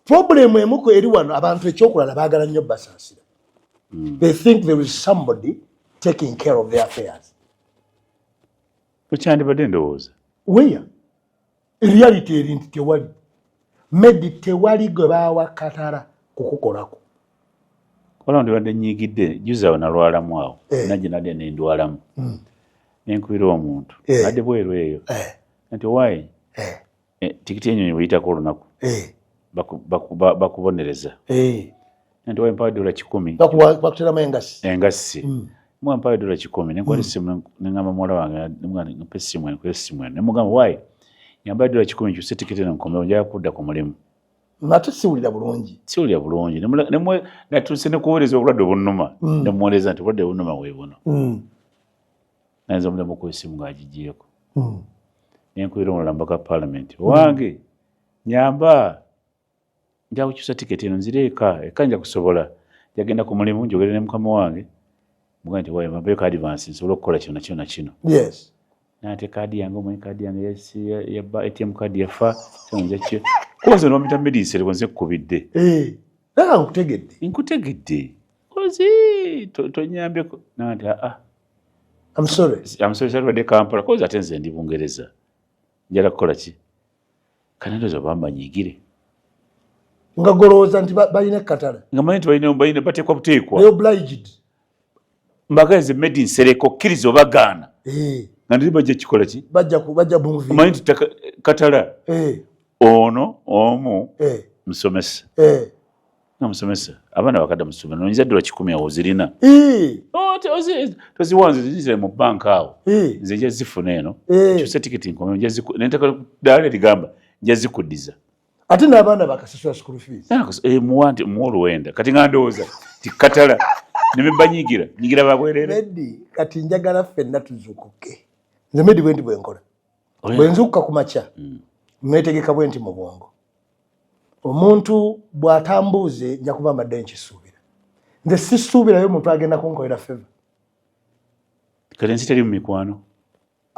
problem emuko eri wano abantu ekyokulala baagala nnyo basaasira. They think there is somebody taking care of their affairs. Kukyandibadde ndowooza. Where? Reality eri nti tewali. Medi tewali gwe baawa katala kukukolako. Wala ndibadde nyiigidde juzi awo nalwalamu awo. Najje nadde nendwalamu. Nenkwira omuntu. Adde bweru eyo. Nti waayi. Tikiti ennyonyi buyitako olunaku. Bakubonereza. Nti waayi mpawe $10. Bakuteramu engasi. Engasi. Mpawe $10. Nenkwata essimu nengamba muwala wange mpa essimu eno. Nemugamba waayi. Nyambaye $10 kyuse tikiti eno nkomewo njagala kudda ku mulimu. Nate siwulira bulungi. Siwulira bulungi. Natuuse ne kuweereza obulwadde obunnuma. Nemuweereza nti obulwadde obunnuma bwe buno. Nayenza omulimu ku essimu ng'agigyeko. Nenkwira omulala mbaka Parliament. Wange nyamba njaga kukyusa tiketi eno nzire eka nja kusobola. Njagenda ku mulimu njogere ne mukama wange. Muga nti waayi mbayo advance nsobola okukola kino na kino. Yes. Nate kadi yange omwe kadi yange ya ATM kadi yafa sonje kyo. Koze no mita medicine konze kubidde. Nkutegedde. Koze to nyambe nante I'm sorry sorry de Kampala koze atenze ndi Bungereza. Njala kukola ki? Kanendo zo bamba nyigire. Nga goroza nti bayine katala. Nga manyi bayine batekwa butekwa. They obliged. Mbagaze made in Sereko kirizo bagana. Nandi bajja kikola ki? Bajja bumuvi. Manyi katala. Ono omu musomesa. Namusomesa abaana bakadda musomesa nonyiza $10 awo zirina. Toziwanze zizire mu bank awo. Nze nja zifuna eno. Kyuse tikiti nkomewo nja nentaka ddaala ligamba nja zikuddiza. Ate n'abaana bakasasula school fees. Muwanti muwoluwenda kati nga ndowooza ti katala nyigira babwerere. Medi kati njagala ffenna tuzuukuke. Nze Medi bwe ndi bwe nkola. Bwe nzuukuka ku makya. Mwetegeka bwe nti mu bwongo. Omuntu bw'atambuuze nja kuba mbadde nkisuubira. Nze sisuubirayo omuntu agenda kunkolera favor. Kati ensi teri mu mikwano.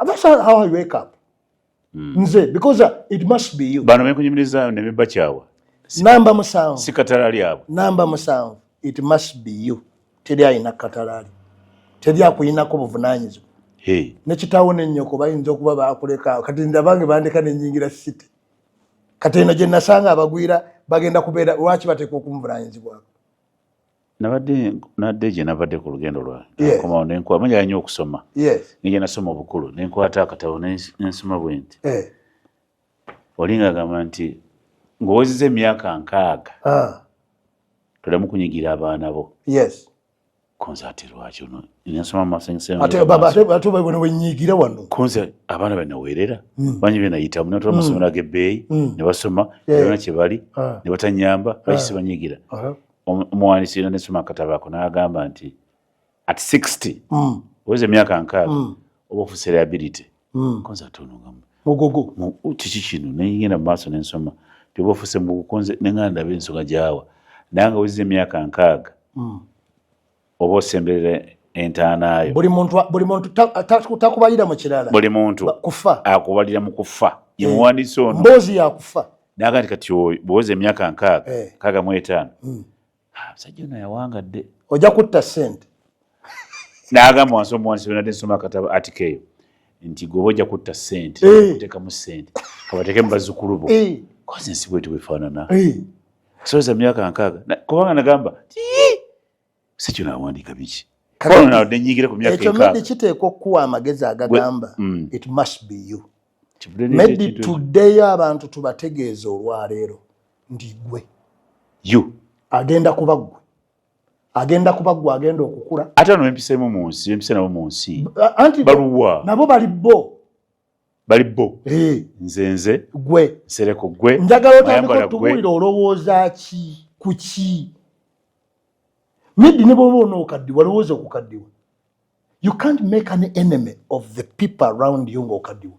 That's how I wake up. Nze because it must be you. Bano benkunyumirizaayo ne bibba kyawa. Namba musanvu. Si katala ali abo. Namba musanvu. It must be you. Teri ayina katala ali. Teri akuyinako buvunaanyizibwa. Ne kitaawo ne nnyoko bayinza okuba baakuleka kati ndabange bandeka ne nnyingira city. Kati eno gye nasanga abagwira bagenda kubeera lwaki bateekwa okumuvunaanyizibwako. Nadde gye navadde ku lugendo lwange. Komawo manya nnyo okusoma. Nijye nasoma obukulu nenkwata akatabo nensoma bwe nti. Olinga agamba nti ng'owezezza emyaka 6 tolamu kunyigira abaana bo. Konze ate lwaki ono nensoma amasengesero. Ate bano wenyigira wano. Konze abaana banaweerera. Bangi benayitamu natula amasomero ag'ebbeeyi ne basoma ebona kye bali ne batanyamba bakisi banyigira. Omuwandiisi yena nesoma akatabo ako n'agamba nti at 60 oweza emyaka 6 oba ofuse liability. Konze ate ono ngamba mugogo kiki kino nengenda mu maaso nensoma ti oba ofuse mugogo konze nenganda ndaba ensonga gyawa nange owezza emyaka 6 oba osemberera entaanaayo. Buli muntu takubalira mu kirala. Buli muntu kufa akubalira mu kufa. Ye muwandiisi ono mboozi yakufa. Naga kati bw'oweza emyaka 65 musajja ono yawangadde. Ojja kutta ssente. N'agamba wansi omuwandiisi wenadde nsoma akatabo atikeeyo nti gwe ojja kutta ssente oteekamu ssente kabateeke mu bazzukulu bo. Kozi ensi bwetyo bwefaanana. Soweza emyaka 6 kubanga nagamba si kyo naawandiika biki. Kono nawadde nnyigira ku myaka 6. Ekyo Medi kiteekwa okuwa amagezi agagamba it must be you. Medi today abantu tubategeeza olwaleero ndi gwe. You. Agenda kuba gwe agenda okukula. Ate ano empiseemu mu nsi empise nabo mu nsi. Baluwa. Nabo bali bo. Nze gwe. Sereko gwe. Njagala otandika okubuulira olowooza ki kuki. Medi ne bw'oba onookaddiwa walowooza okukaddiwa. You can't make an enemy of the people around you ng'okaddiwa.